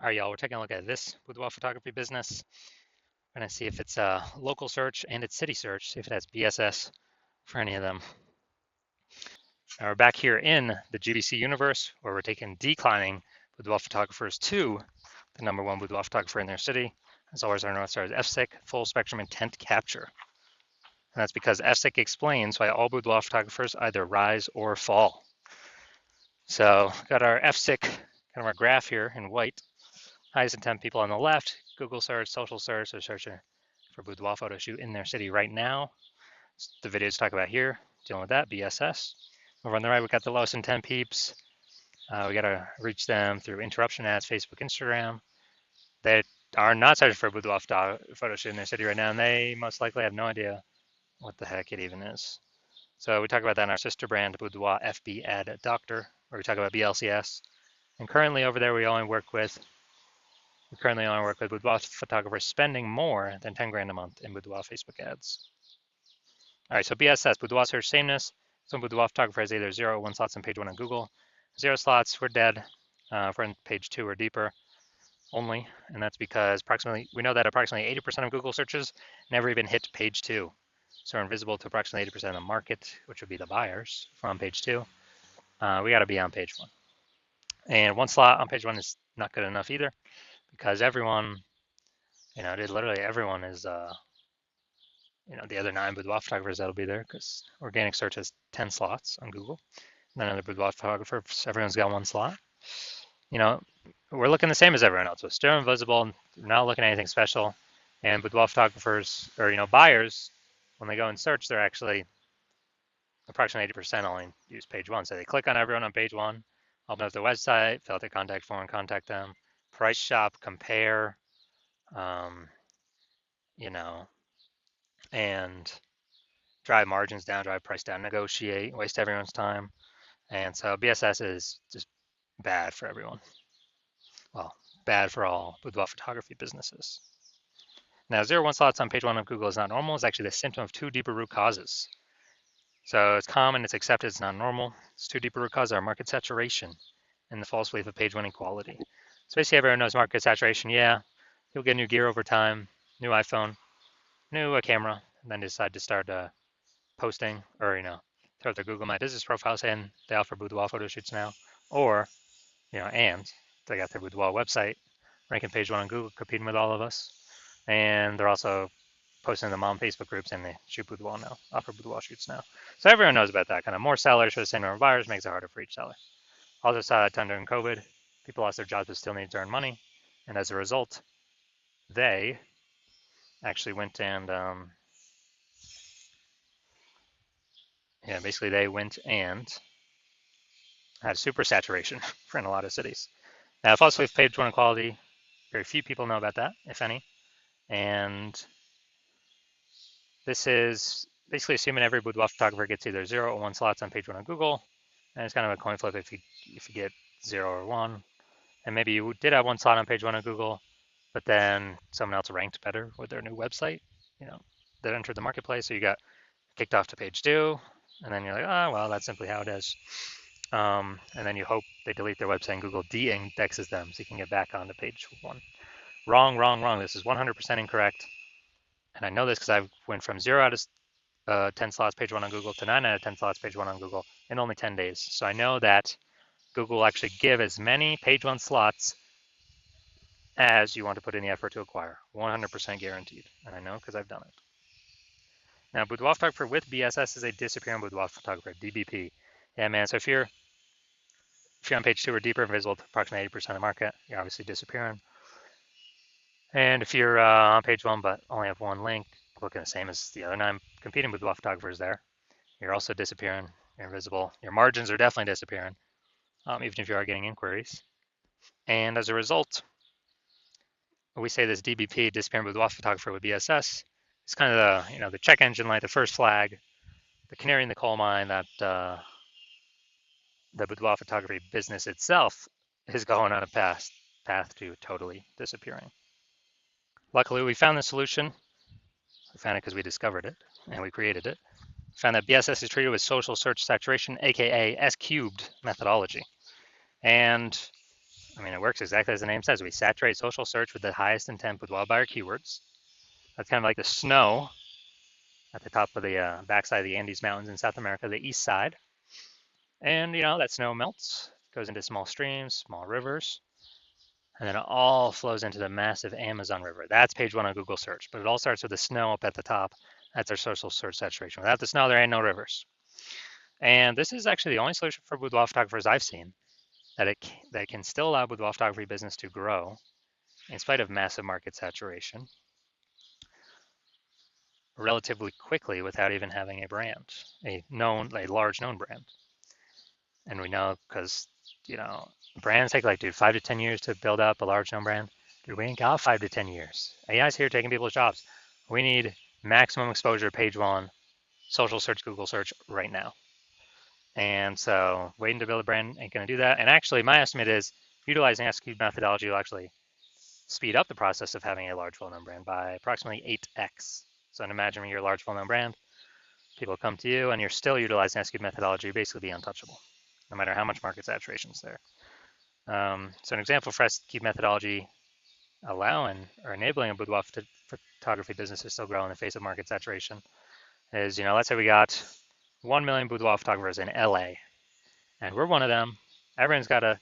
All right, y'all, we're taking a look at this boudoir photography business. We're gonna see if it's a local search and it's city search, see if it has BSS for any of them. Now we're back here in the GBC universe where we're taking declining boudoir photographers to the #1 boudoir photographer in their city. As always, our North Star is FSIC, full spectrum intent capture. And that's because FSIC explains why all boudoir photographers either rise or fall. So got our FSIC, kind of our graph here in white. Highest intent people on the left, Google search, social search, they're searching for boudoir photo shoot in their city right now. The videos talk about here, dealing with that, BSS. Over on the right, we got the lowest intent peeps. We got to reach them through interruption ads, Facebook, Instagram. They are not searching for boudoir photo shoot in their city right now, and they most likely have no idea what the heck it even is. So we talk about that in our sister brand, Boudoir FB Ad Doctor, where we talk about BLCS. And currently over there, we currently only work with boudoir photographers spending more than 10 grand a month in boudoir Facebook ads. All right, so BSS, boudoir search sameness. So boudoir photographer has either 0 or 1 slots on page 1 on Google. 0 slots, we're dead. If we're on page 2 or deeper only, and that's because we know that approximately 80% of Google searches never even hit page 2. So we're invisible to approximately 80% of the market, which would be the buyers from page 2. We got to be on page 1. And 1 slot on page 1 is not good enough either, because everyone, literally everyone is, the other 9 boudoir photographers that'll be there, because organic search has 10 slots on Google. And then another boudoir photographer, everyone's got 1 slot. We're looking the same as everyone else. We're still invisible, we're not looking at anything special. And boudoir photographers, or buyers, when they go and search, they're actually approximately 80% only use page 1. So they click on everyone on page 1, open up their website, fill out their contact form, contact them, price shop, compare, and drive margins down, drive price down, negotiate, waste everyone's time. And so BSS is just bad for everyone. Well, bad for all boudoir photography businesses. Now, 0 1 slots on page 1 of Google is not normal. It's actually the symptom of 2 deeper root causes. So it's common, it's accepted, it's not normal. It's 2 deeper root causes are market saturation and the false belief of page 1 equality. So basically everyone knows market saturation. Yeah, you'll get new gear over time, new iPhone, new camera, and then decide to start posting or, throw out their Google My Business profile saying they offer boudoir photo shoots now. Or, and they got their boudoir website, ranking page 1 on Google, competing with all of us. And they're also posting them on Facebook groups and they shoot boudoir now, offer boudoir shoots now. So everyone knows about that. Kind of more sellers for the same number of buyers makes it harder for each seller. Also saw a ton during COVID. People lost their jobs but still need to earn money. And as a result, they actually went and, basically they went and had super saturation for in a lot of cities. Now, false belief page 1 equality, very few people know about that, if any. And this is basically assuming every boudoir photographer gets either 0 or 1 slots on page 1 on Google. And it's kind of a coin flip if you get 0 or 1. And maybe you did have 1 slot on page 1 on Google, but then someone else ranked better with their new website, that entered the marketplace. So you got kicked off to page 2, and then you're like, oh, well, that's simply how it is. And then you hope they delete their website and Google de-indexes them so you can get back onto page 1. Wrong. This is 100% incorrect. And I know this because I went from 0 out of 10 slots page 1 on Google to 9 out of 10 slots page 1 on Google in only 10 days. So I know that Google will actually give as many page 1 slots as you want to put in the effort to acquire. 100% guaranteed. And I know because I've done it. Now, boudoir photographer with BSS is a disappearing boudoir photographer, DBP. Yeah, man. So if you're on page 2 or deeper, invisible to approximately 80% of the market, you're obviously disappearing. And if you're on page 1 but only have 1 link, looking the same as the other 9 competing boudoir photographers there, you're also disappearing. You're invisible. Your margins are definitely disappearing, even if you are getting inquiries. And as a result, we say this DBP, disappearing boudoir photographer with BSS, is kind of the check engine light, the first flag, the canary in the coal mine that the boudoir photography business itself is going on a path to totally disappearing. Luckily, we found the solution. We found it because we discovered it and we created it. We found that BSS is treated with social search saturation, aka S cubed methodology. And I mean, it works exactly as the name says. We saturate social search with the highest intent boudoir buyer keywords. That's kind of like the snow at the top of the backside of the Andes Mountains in South America, the east side. And, that snow melts, goes into small streams, small rivers, and then it all flows into the massive Amazon River. That's page one on Google search, but it all starts with the snow up at the top. That's our social search saturation. Without the snow, there ain't no rivers. And this is actually the only solution for boudoir photographers I've seen that can still allow boudoir photography business to grow in spite of massive market saturation relatively quickly without even having a brand, a large known brand. And we know because, brands take like, dude, 5 to 10 years to build up a large known brand. Dude, we ain't got 5 to 10 years. AI's here taking people's jobs. We need maximum exposure, page one, social search, Google search right now. And so waiting to build a brand ain't going to do that. And actually, my estimate is utilizing SQ methodology will actually speed up the process of having a large, well-known brand by approximately 8x. So imagine you're a large, well-known brand, people come to you, and you're still utilizing SQ methodology, you basically be untouchable, no matter how much market saturation is there. So an example for SQ methodology allowing or enabling a boudoir photography business to still grow in the face of market saturation is, let's say we got 1 million boudoir photographers in LA, and we're one of them. Everyone's got a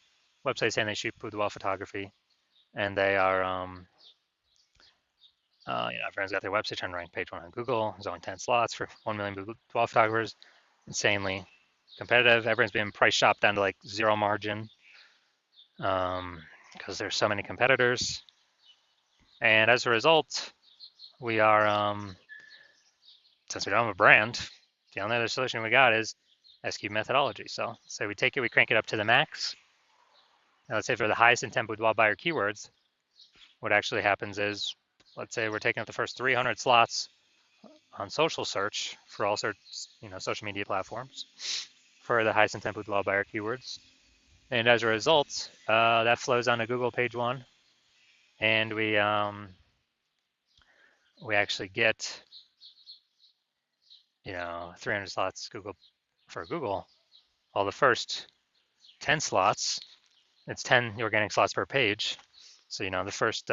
website saying they shoot boudoir photography, and they are, everyone's got their website trying to rank page one on Google. There's only 10 slots for 1 million boudoir photographers. Insanely competitive. Everyone's being price shopped down to like zero margin because there's so many competitors. And as a result, we are, since we don't have a brand, the only other solution we got is SQ methodology. So say we take it, we crank it up to the max. Now let's say for the highest intent boudoir buyer keywords, what actually happens is, let's say we're taking up the first 300 slots on social search for all sorts, social media platforms for the highest intent boudoir buyer keywords. And as a result, that flows onto Google page one, and we actually get 300 slots for Google. All the first 10 slots, it's 10 organic slots per page. So the first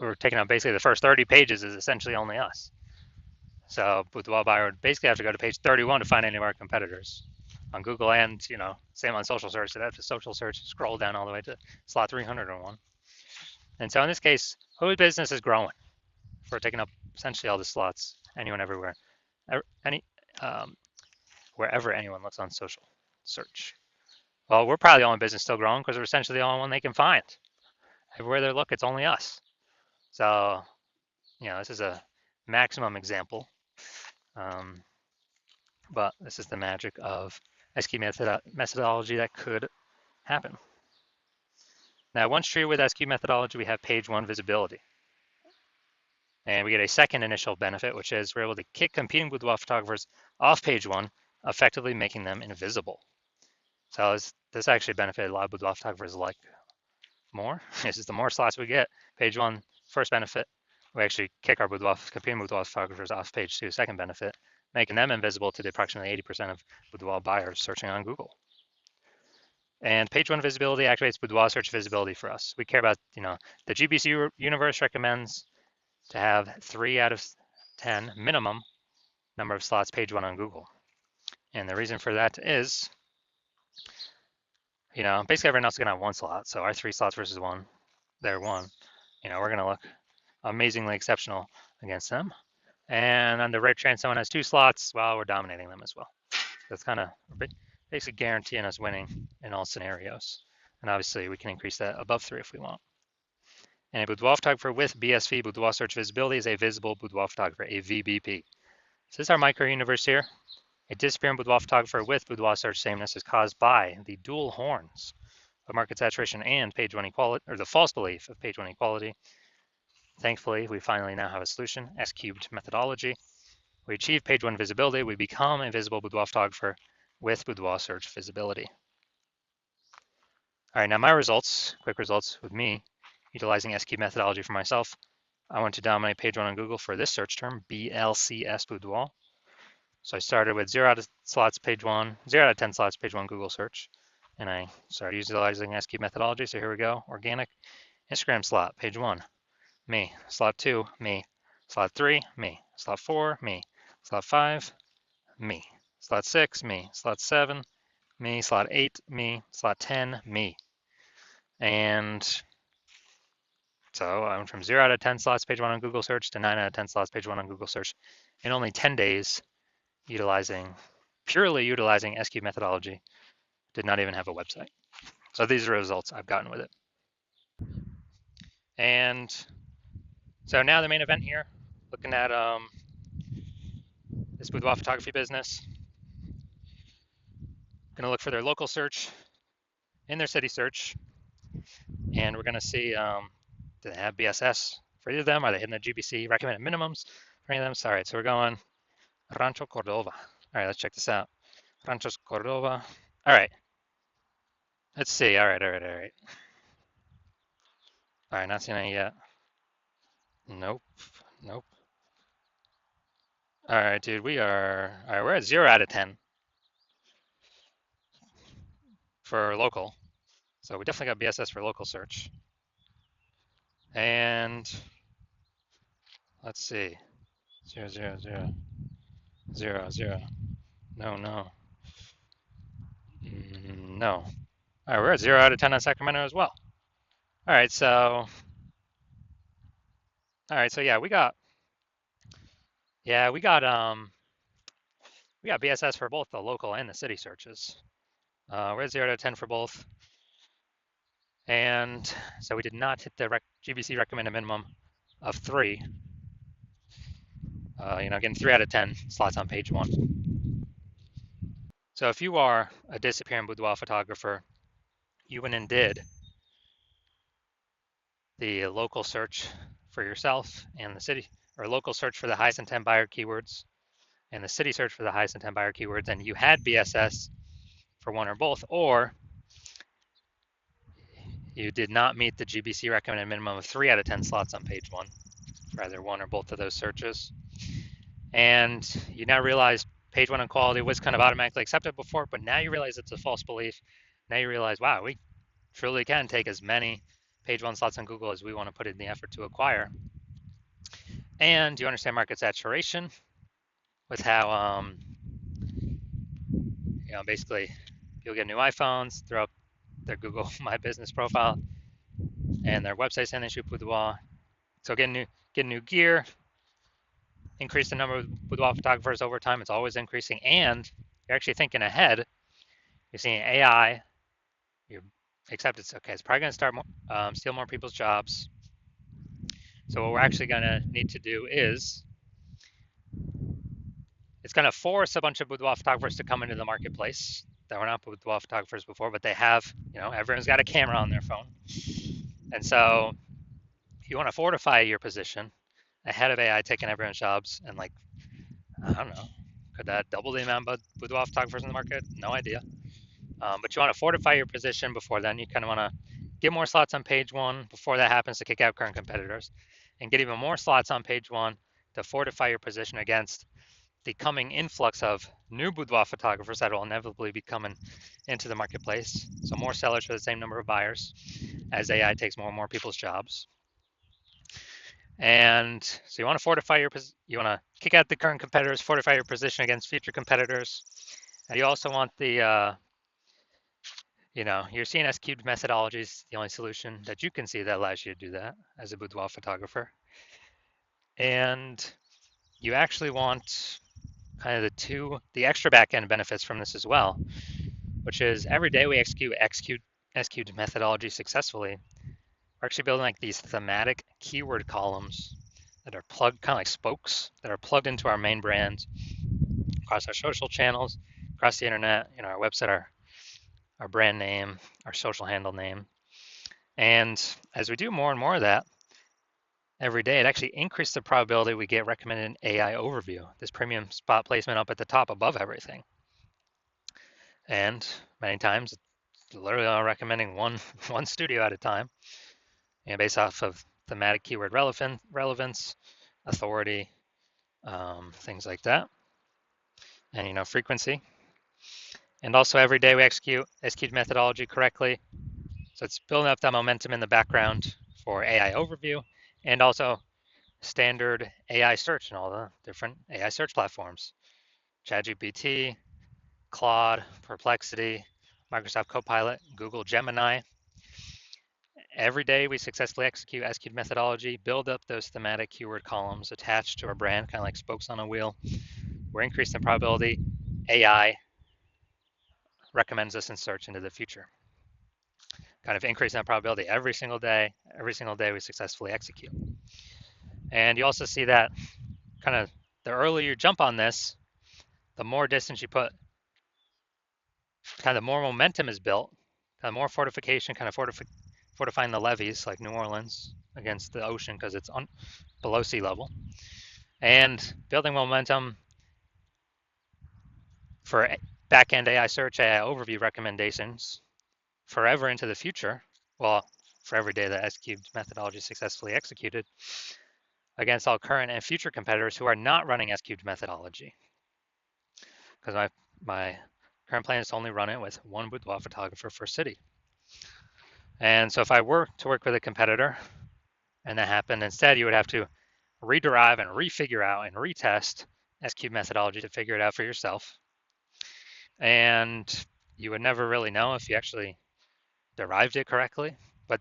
we're taking out basically the first 30 pages is essentially only us. So boudoir buyer would basically have to go to page 31 to find any of our competitors on Google, and same on social search. So that's a social search, scroll down all the way to slot 301. And so in this case, whose business is growing? If we're taking up essentially all the slots, anyone, everywhere, wherever anyone looks on social search. Well, we're probably the only business still growing because we're essentially the only one they can find. Everywhere they look, it's only us. So, this is a maximum example, but this is the magic of SQ methodology that could happen. Now, once true with SQ methodology, we have page one visibility. And we get a second initial benefit, which is we're able to kick competing boudoir photographers off page one, effectively making them invisible. So this actually benefited a lot of boudoir photographers like more. This is the more slots we get. Page one, first benefit, we actually kick our competing boudoir photographers off page two, second benefit, making them invisible to the approximately 80% of boudoir buyers searching on Google. And page one visibility activates boudoir search visibility for us. We care about, the GBC universe recommends to have 3 out of 10 minimum number of slots page one on Google. And the reason for that is, basically everyone else is going to have 1 slot. So our 3 slots versus 1, they're 1. We're going to look amazingly exceptional against them. And on the rare chance someone has 2 slots, well, we're dominating them as well. That's kind of basically guaranteeing us winning in all scenarios. And obviously we can increase that above 3 if we want. And a boudoir photographer with BSV, boudoir search visibility, is a visible boudoir photographer, a VBP. So this is our micro universe here. A disappearing boudoir photographer with boudoir search sameness is caused by the dual horns of market saturation and page one equality, or the false belief of page one equality. Thankfully, we finally now have a solution, S-cubed methodology. We achieve page one visibility. We become a visible boudoir photographer with boudoir search visibility. All right, now my results, quick results with me, utilizing S-cubed methodology for myself. I want to dominate page one on Google for this search term, BLCS boudoir. So I started with 0 out of slots page 1, 0 out of 10 slots page 1 Google search, and I started utilizing SQ methodology. So here we go, organic. Instagram slot, page 1, me. Slot 2, me. Slot 3, me. Slot 4, me. Slot 5, me. Slot 6, me. Slot 7, me. Slot 8, me. Slot 10, me. And so I went from 0 out of 10 slots page 1 on Google search to 9 out of 10 slots page 1 on Google search in only 10 days, purely utilizing SQ methodology. Did not even have a website. So these are the results I've gotten with it. And so now the main event here, looking at this boudoir photography business. Gonna look for their local search in their city search, and we're gonna see do they have BSS for either of them? Are they hitting the GBC recommended minimums for any of them? All right, so we're going Rancho Cordova. All right, let's check this out. Rancho Cordova. All right, let's see. All right. All right, not seeing any yet. Nope. All right, dude, all right, we're at 0 out of 10 for local. So we definitely got BSS for local search. And let's see. 0, 0, 0, 0, 0. No. No. All right, we're at 0 out of 10 on Sacramento as well. All right, so yeah, we got BSS for both the local and the city searches. We're at 0 out of 10 for both. And so we did not hit the GBC recommended minimum of 3. Getting 3 out of 10 slots on page 1. So if you are a disappearing boudoir photographer, you went and did the local search for yourself and the city, or local search for the highest intent buyer keywords and the city search for the highest intent buyer keywords, and you had BSS for one or both, or you did not meet the GBC recommended minimum of 3 out of 10 slots on page 1 for either one or both of those searches. And you now realize page 1 on quality was kind of automatically accepted before, but now you realize it's a false belief. Now you realize, wow, we truly can take as many page 1 slots on Google as we want to put in the effort to acquire. And you understand market saturation with how, basically people get new iPhones, throw up their Google My Business profile and their website saying they shoot boudoir. So get new gear, increase the number of boudoir photographers over time. It's always increasing, and you're actually thinking ahead. You're seeing AI. You accept it's okay. It's probably going to start steal more people's jobs. So what we're actually going to need to do is it's going to force a bunch of boudoir photographers to come into the marketplace that were not boudoir photographers before, but they have, everyone's got a camera on their phone. And so you want to fortify your position ahead of AI taking everyone's jobs, and I don't know, could that double the amount of boudoir photographers in the market? No idea. But you want to fortify your position before then. You kind of want to get more slots on page 1 before that happens to kick out current competitors, and get even more slots on page 1 to fortify your position against the coming influx of new boudoir photographers that will inevitably be coming into the marketplace. So more sellers for the same number of buyers as AI takes more and more people's jobs. And so you want to fortify you want to kick out the current competitors, fortify your position against future competitors. And you also want the, your CNS cubed methodology is the only solution that you can see that allows you to do that as a boudoir photographer. And you actually want kind of the extra back-end benefits from this as well, which is every day we execute SQ'd methodology successfully. We're actually building these thematic keyword columns that are plugged, kind of like spokes, that are plugged into our main brand across our social channels, across the internet, our website, our brand name, our social handle name. And as we do more and more of that every day, it actually increases the probability we get recommended AI overview, this premium spot placement up at the top above everything. And many times, it's literally recommending one studio at a time, based off of thematic keyword relevance, authority, things like that. and frequency. And also every day we execute methodology correctly. So it's building up that momentum in the background for AI overview and also standard AI search and all the different AI search platforms. ChatGPT, Claude, Perplexity, Microsoft Copilot, Google Gemini. Every day we successfully execute SQ methodology, build up those thematic keyword columns attached to our brand, kind of like spokes on a wheel. We're increasing the probability AI recommends us in search into the future. Kind of increasing that probability every single day we successfully execute. And you also see that kind of the earlier you jump on this, the more distance you put, kind of the more momentum is built, kind of more fortification, kind of fortifying the levees like New Orleans against the ocean because it's below sea level, and building momentum for back-end AI search, AI overview recommendations forever into the future. Well, for every day that S-cubed methodology is successfully executed against all current and future competitors who are not running S-cubed methodology. Because my current plan is to only run it with one boudoir photographer per city. And so if I were to work with a competitor and that happened, instead you would have to rederive and refigure out and retest S-cubed methodology to figure it out for yourself. And you would never really know if you actually derived it correctly. But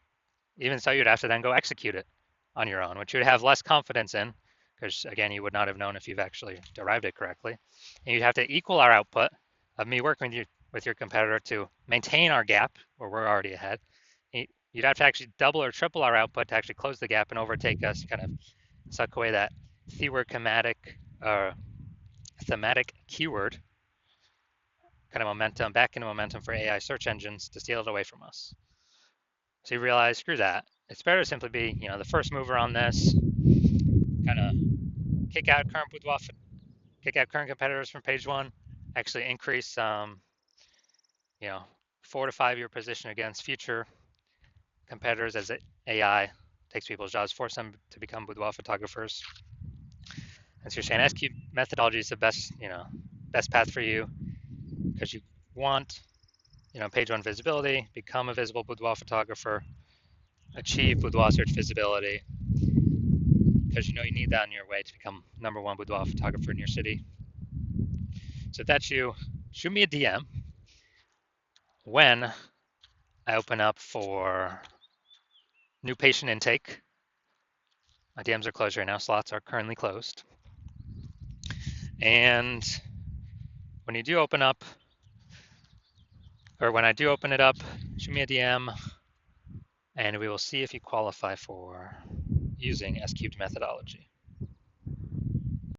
even so, you'd have to then go execute it on your own, which you'd have less confidence in, because again, you would not have known if you've actually derived it correctly. And you'd have to equal our output of me working with your competitor to maintain our gap where we're already ahead. You'd have to actually double or triple our output to actually close the gap and overtake us, kind of suck away that thematic keyword kind of momentum, back into momentum for AI search engines to steal it away from us. So you realize, screw that. It's better to simply be, the first mover on this, kind of kick out current competitors from page one, actually increase, 4 to 5 year position against future competitors as AI takes people's jobs, force them to become boudoir photographers. And so you're saying SQ methodology is the best path for you because you want, page one visibility, become a visible boudoir photographer, achieve boudoir search visibility, because you need that on your way to become #1 boudoir photographer in your city. So if that's you, shoot me a DM when I open up for new patient intake. My DMs are closed right now, slots are currently closed. And when you do open up, or when I do open it up, shoot me a DM and we will see if you qualify for using S-cubed methodology.